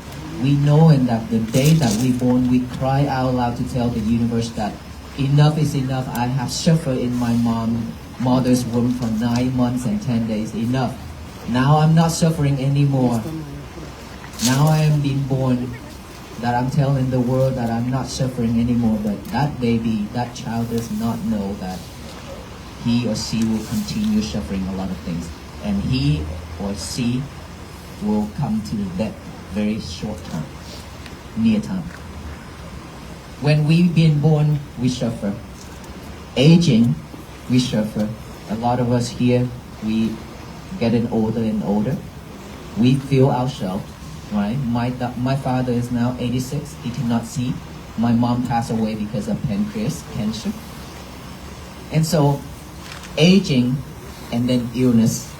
We know in that the day that we born, we cry out loud to tell the universe that enough is enough. I have suffered in my mother's womb for 9 months and 10 days. Enough. Now I'm not suffering anymore. Now I am being born, that I'm telling the world that I'm not suffering anymore. But that baby, that child does not know that he or she will continue suffering a lot of things. And he or she will come to death very short time, near time. When we've been born, we suffer. Aging, we suffer. A lot of us here, we getting older and older. We feel ourselves, right? My father is now 86. He cannot see. My mom passed away because of pancreas cancer. And so, aging, and then illness,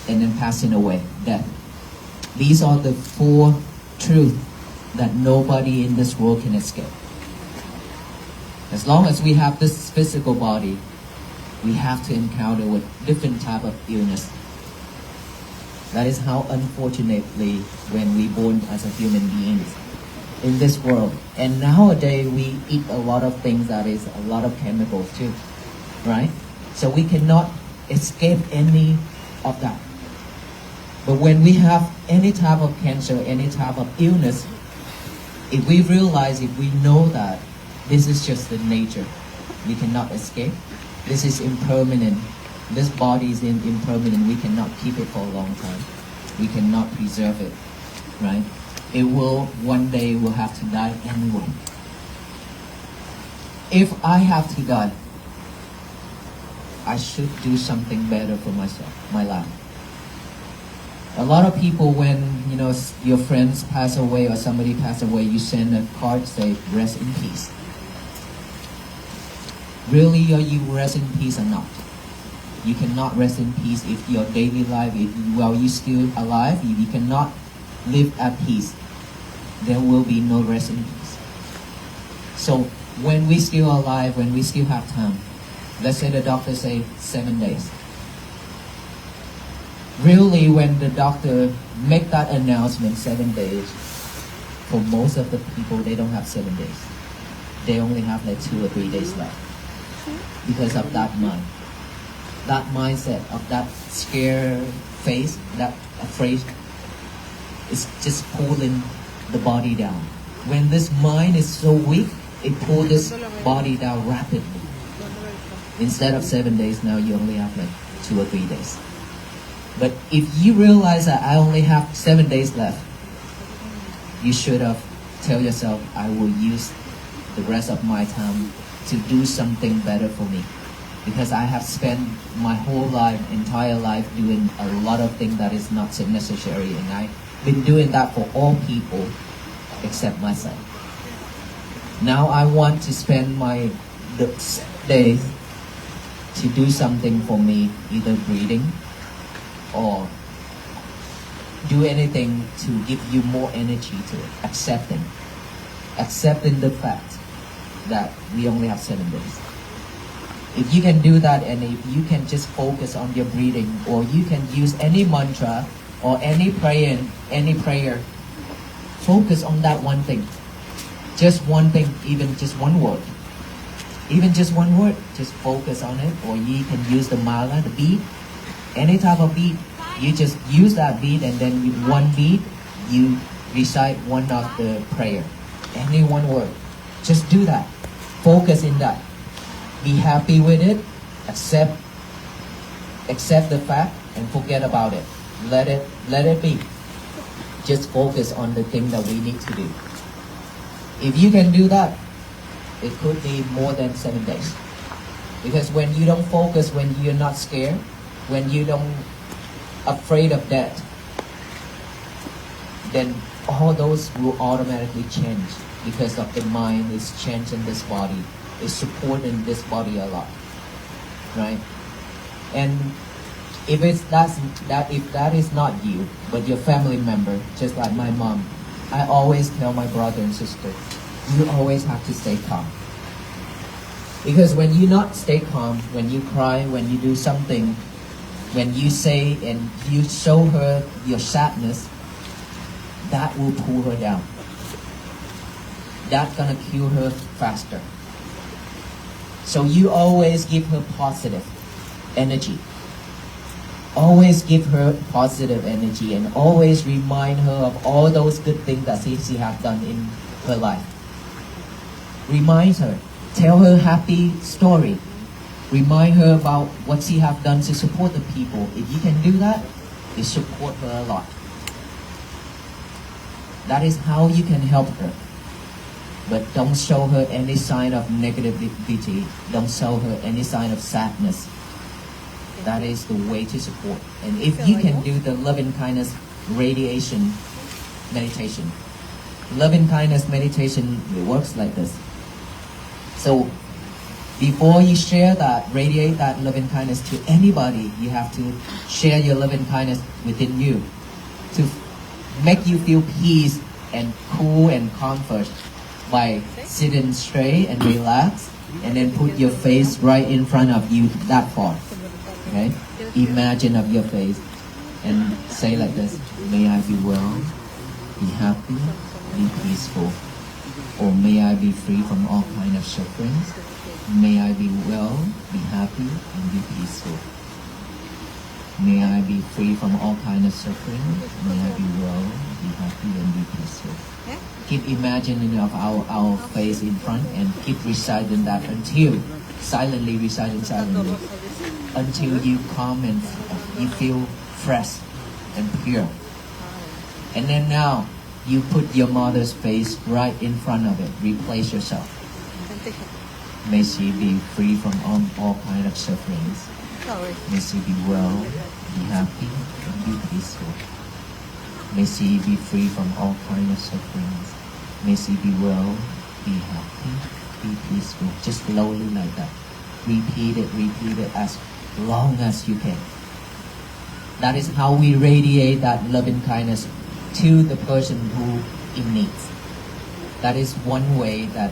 and then passing away, death. These are the 4 truths that nobody in this world can escape. As long as we have this physical body, we have to encounter with different type of illness. That is how, unfortunately, when we born as a human beings in this world. And nowadays we eat a lot of things that is a lot of chemicals too, right? So we cannot escape any of that. But when we have any type of cancer, any type of illness, if we realize, if we know that this is just the nature, we cannot escape. This is impermanent. This body is impermanent. We cannot keep it for a long time. We cannot preserve it, right? It will, one day will have to die anyway. If I have to die, I should do something better for myself, my life. A lot of people, when your friends pass away or somebody pass away, you send a card say rest in peace. Really, are you rest in peace or not? You cannot rest in peace if your daily life, while you're still alive, if you cannot live at peace, there will be no rest in peace. So when we still alive, when we still have time, let's say the doctor say 7 days. Really, when the doctor make that announcement, 7 days, for most of the people, they don't have 7 days. They only have like 2 or 3 days left. Because of that mind. That mindset of that scare face, that afraid, is just pulling the body down. When this mind is so weak, it pulls this body down rapidly. Instead of 7 days, now you only have like 2 or 3 days. But if you realize that I only have 7 days left, you should have tell yourself, I will use the rest of my time to do something better for me. Because I have spent my whole life, entire life, doing a lot of things that is not so necessary. And I've been doing that for all people except myself. Now I want to spend my days to do something for me, either breathing or do anything to give you more energy to it. Accepting the fact that we only have 7 days. If you can do that, and if you can just focus on your breathing, or you can use any mantra or any prayer, focus on that one thing. Just one thing, even just one word. Even just one word, just focus on it. Or you can use the mala, the beat, any type of beat. You just use that beat, and then one beat, you recite one of the prayer. Any one word. Just do that. Focus in that. Be happy with it. Accept the fact and forget about it. Let it be. Just focus on the thing that we need to do. If you can do that, it could be more than 7 days. Because when you don't focus, when you're not scared, when you don't afraid of death, then all those will automatically change, because of the mind is changing this body, is supporting this body a lot, right? And if that is not you, but your family member, just like my mom, I always tell my brother and sister, you always have to stay calm. Because when you not stay calm, when you cry, when you do something, when you say and you show her your sadness, that will pull her down. That's gonna kill her faster. So you always give her positive energy. Always give her positive energy and always remind her of all those good things that she has done in her life. Remind her. Tell her happy story. Remind her about what she has done to support the people. If you can do that, you support her a lot. That is how you can help her. But don't show her any sign of negativity. Don't show her any sign of sadness. That is the way to support. And if you can do the loving kindness radiation meditation, loving kindness meditation, it works like this. So before you share that, radiate that loving kindness to anybody, you have to share your loving kindness within you to make you feel peace and cool and comfort by sitting straight and relax, and then put your face right in front of you that far. Okay? Imagine of your face and say like this, may I be well, be happy, be peaceful, or may I be free from all kind of sufferings. May I be well, be happy, and be peaceful. May I be free from all kind of suffering. May I be well, be happy, and be peaceful. Keep imagining of our face in front and keep reciting that until silently until you calm and you feel fresh and pure. And then now you put your mother's face right in front of it. Replace yourself. May she be free from all kind of sufferings. May she be well, be happy, and be peaceful. May she be free from all kind of sufferings. May she be well, be happy, be peaceful. Just slowly like that. Repeat it as long as you can. That is how we radiate that loving kindness to the person who in need. That is one way that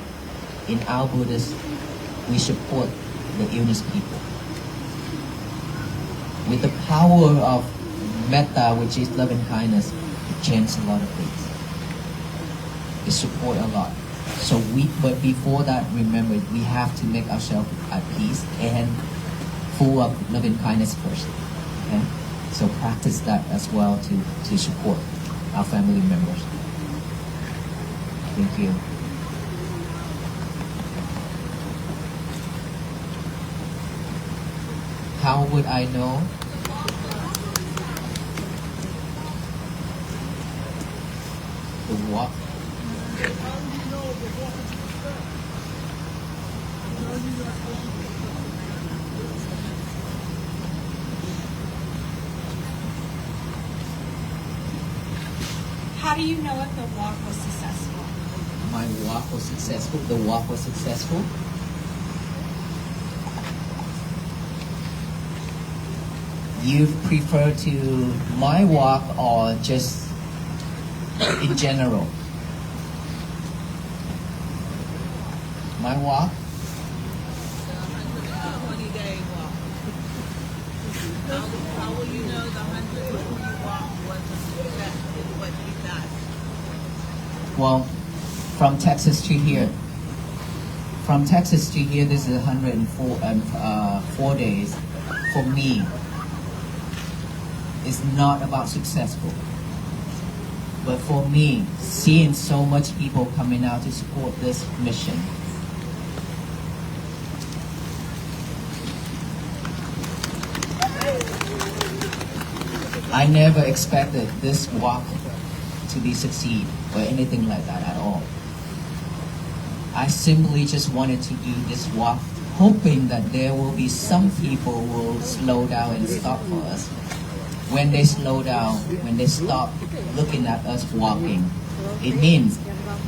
in our Buddhist we support the illness people. With the power of metta, which is loving kindness, it changes a lot of things. It support a lot. But before that, remember, we have to make ourselves at peace and full of loving kindness first. Okay? So practice that as well to support our family members. Thank you. How would I know? The walk. How do you know if the walk was successful? My walk was successful. The walk was successful. You prefer to my walk or just in general? My walk? 20-day walk. How will you know the 120 walk was a success in what you got? Well, from Texas to here. From Texas to here, this is 4 days. For me, it's not about successful. But for me, seeing so much people coming out to support this mission, I never expected this walk to be succeed or anything like that at all. I simply just wanted to do this walk, hoping that there will be some people who will slow down and stop for us. When they slow down, when they stop looking at us walking, it means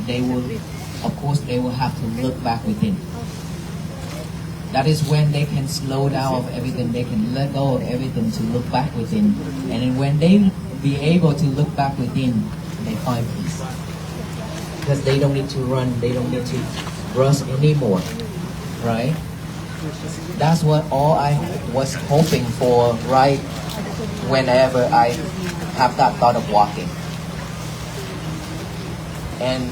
they will, of course, they will have to look back within. That is when they can slow down of everything, they can let go of everything to look back within. And then when they be able to look back within, they find peace. Because they don't need to run, they don't need to rush anymore, right? That's what all I was hoping for right whenever I have that thought of walking. And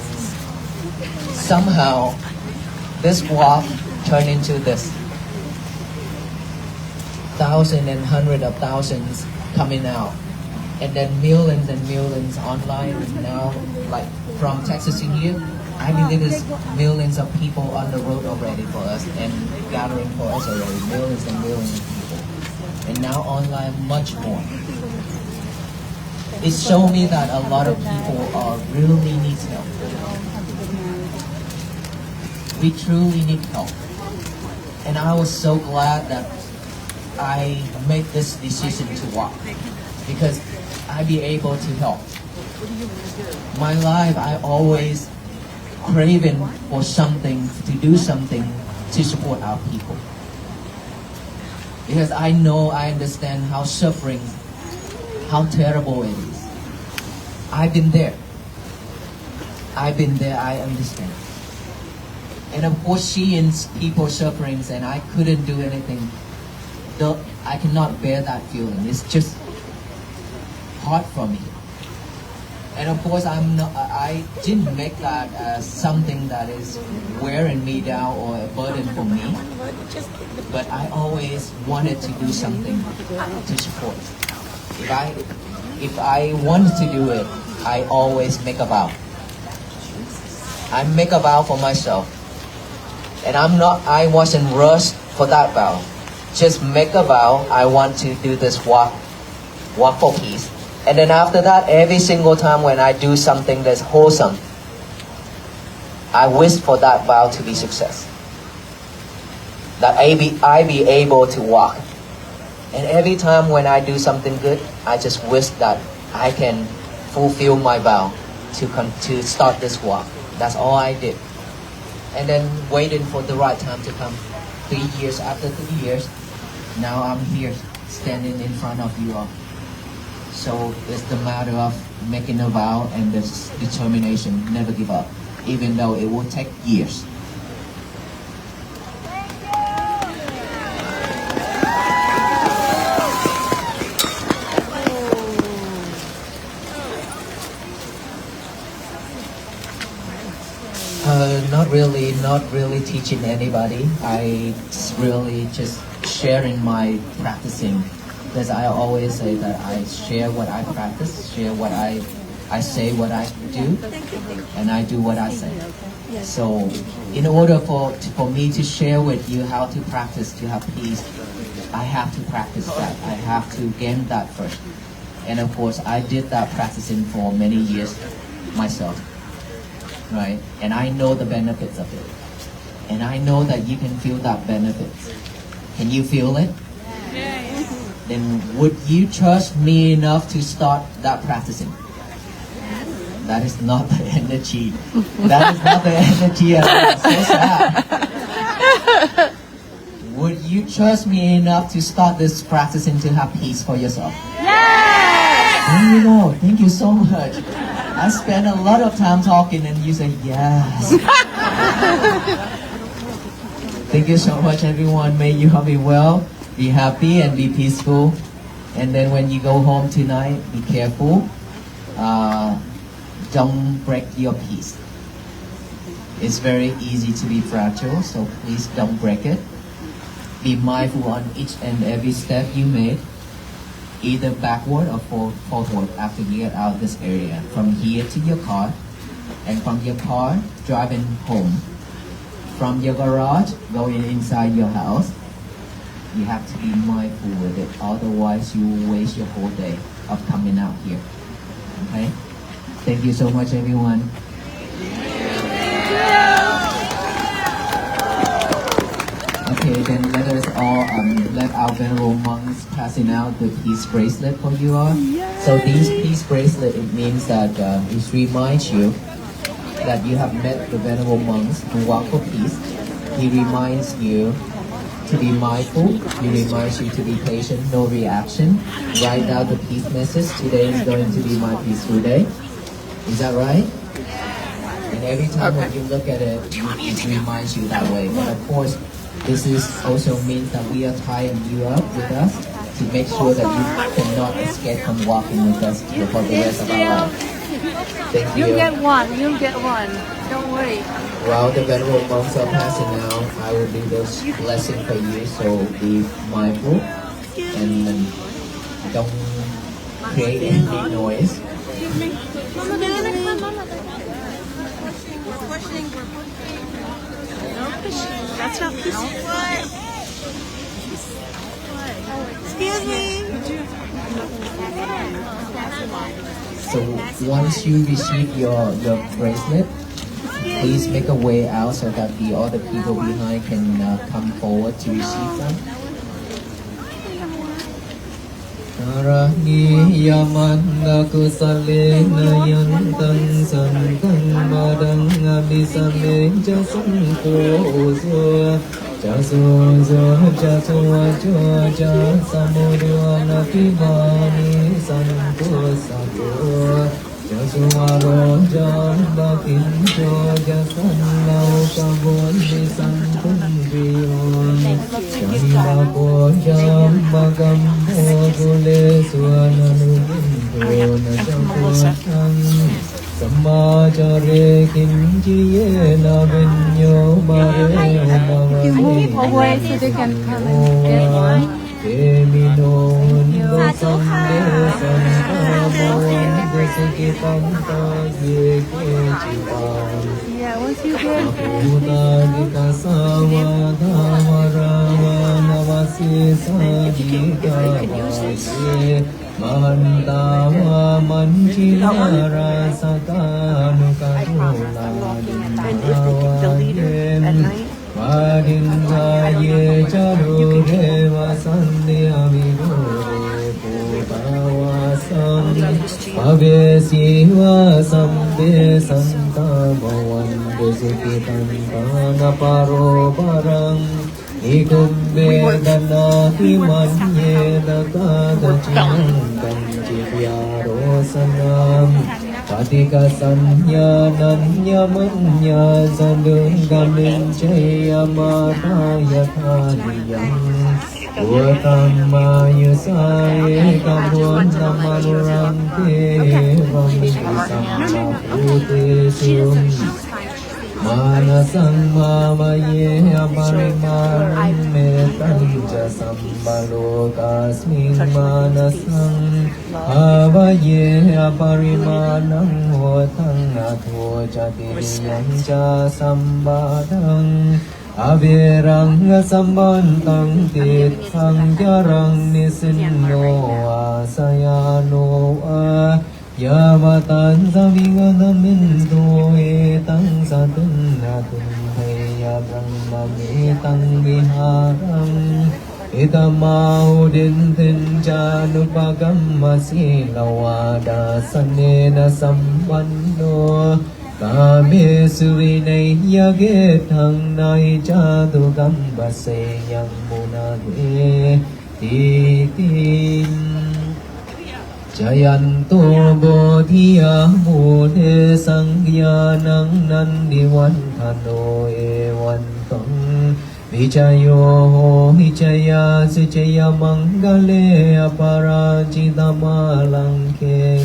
somehow this walk turned into this. Thousands and hundreds of thousands coming out. And then millions and millions online now, like from Texas to here, I believe there's millions of people on the road already for us and gathering for us already, millions and millions of people. And now online much more. It showed me that a lot of people really need help. We truly need help. And I was so glad that I made this decision to walk because I be able to help. My life, I always craving for something, to do something to support our people. Because I know, I understand how suffering, how terrible it is. I've been there. I understand. And of course, seeing people suffering and I couldn't do anything, I cannot bear that feeling. It's just hard for me. And of course, I didn't make that as something that is wearing me down or a burden for me. But I always wanted to do something to support. If I wanted to do it, I always make a vow. I make a vow for myself. And I wasn't rushed for that vow. Just make a vow, I want to do this walk for peace. And then after that, every single time when I do something that's wholesome, I wish for that vow to be success. That I be able to walk. And every time when I do something good, I just wish that I can fulfill my vow to start this walk. That's all I did. And then waiting for the right time to come. 3 years after 3 years, now I'm here standing in front of you all. So it's the matter of making a vow and this determination, never give up, even though it will take years. Not really teaching anybody. I really just sharing my practicing. Because I always say that I share what I practice, share what I say what I do, and I do what I say. So in order for me to share with you how to practice to have peace, I have to practice that. I have to gain that first. And of course, I did that practicing for many years myself. Right? And I know the benefits of it. And I know that you can feel that benefits. Can you feel it? Yes. Then would you trust me enough to start that practicing? That is not the energy. That is not the energy at all. So sad. Would you trust me enough to start this practicing to have peace for yourself? Yes! There you go. Thank you so much. I spend a lot of time talking and you say yes. Thank you so much, everyone. May you all be well, be happy, and be peaceful. And then when you go home tonight, be careful. Don't break your peace. It's very easy to be fragile, so please don't break it. Be mindful on each and every step you make, either backward or forward after you get out of this area. From here to your car, and from your car, driving home. From your garage, going inside your house. You have to be mindful with it, otherwise you will waste your whole day of coming out here. Okay? Thank you so much, everyone. Okay, then let us all let our venerable monks passing out the peace bracelet for you all. So these peace bracelet, it means that it reminds you that you have met the venerable monks who walk for peace. He reminds you to be mindful. He reminds you to be patient, no reaction. Write down the peace message. Today is going to be my peaceful day. Is that right? And every time when you look at it, it reminds you that way. But of course, this is also means that we are tying you up with us to make sure that you cannot escape from walking with us for the rest of our life. Thank you. You'll get one. You'll get one. Don't worry. While the venerable monks are passing out, I will do this blessing for you. So be mindful and don't create any noise. That's not peaceful. Excuse me. So once you receive your bracelet, please make a way out so that the other people behind can come forward to receive them. Arahi yamanda kusalena yantan sankan madang abisame jasanko so jaso jaso jasamudu anakibani sanko sato Jaswaro jambakinjo jasanlau kabon bisantundiyon Jahilako jambagambo gule suananugindo najapuatan Samajare kinjiye nabenyo bareo mawari You move away so they can come and get one. Yeah, once you get Madingaye charuge vasande amigore putavasam Pavesi vasambe santa bhavande sukitanta paro parang Nikumbe danati manye dakada chinangam jivyaro sanam Patika sanya nanya manya sandungamin jaya mataya thaniyam Utam mayusaye kabuan tamanurante Vamidusama putesum Manasang mamaye aparimaram metanja sambalo kasming manasang Avaye aparimanang hotang atho jatiriyang ja sambadang Avirang sambantang tithang jarang nisinno asayano Yamatan savingadamindo etang satunatun haya brahmamitang viharang Itamaudintin janupagammasilavada sanena sambando Kami suvinay yagethang nai jadu gambase yang munade titim Jayanto bodhiya bodhe sangyanang nandiwantano evantang Vijayo hijaya sujaya mangale aparajita malangken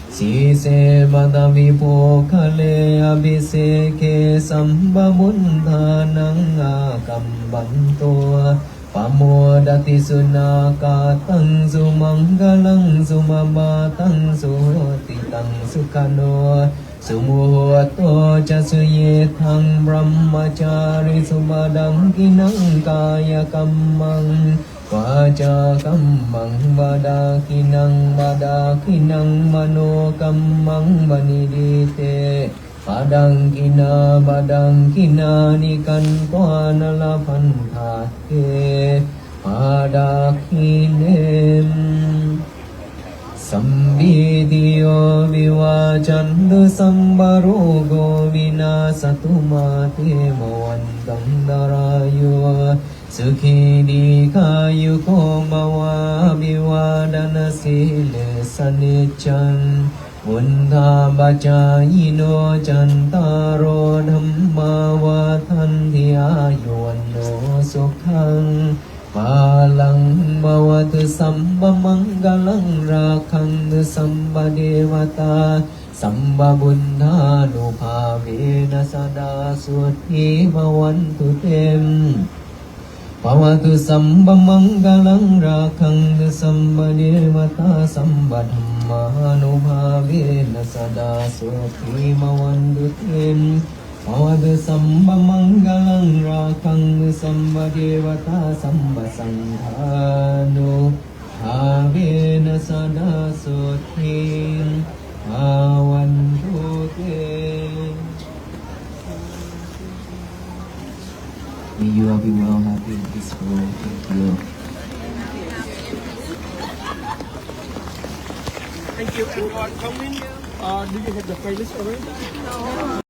Sise madami pokale abhiseke sambabundhanang akambanto Pamodati sunakatang sumanggalang sumamatang suhotitang sukano Sumuhoto jasuyethang brahmachari sumadang kinang kaya kamang Vaja kamang badakinang mano kamang manidite Badang kina nikan kwa nalapantake padakinem Sambidiyo vivajandu sambarogo vinasatu mate mawantang darayo สุขีดีกายุโกมาวาบิวาดานาสิเลสนิจจันวุนธาบาจายโนจันตารโอธัมมาวาทันติอายุวันโนสุขังปาลังบวตุสัมบมังกลังราคังสัมบเดวตาสัมบบุญธานุภาเวนัสดาสุทีภวันตุเตมภวตุสัมบมังกลังราคังสัมบเดวตาสัมบธัมมานุภาเวนัสดาสุทีภวันตุเตมภวตุสัมบมังกลังราคังสัมบเดวตาสัมบสังฆานุภาเวนัสดาสุทีภวันตุเต May you all be well, happy, and peaceful. Thank you. Thank you. And coming, do you have the playlist already?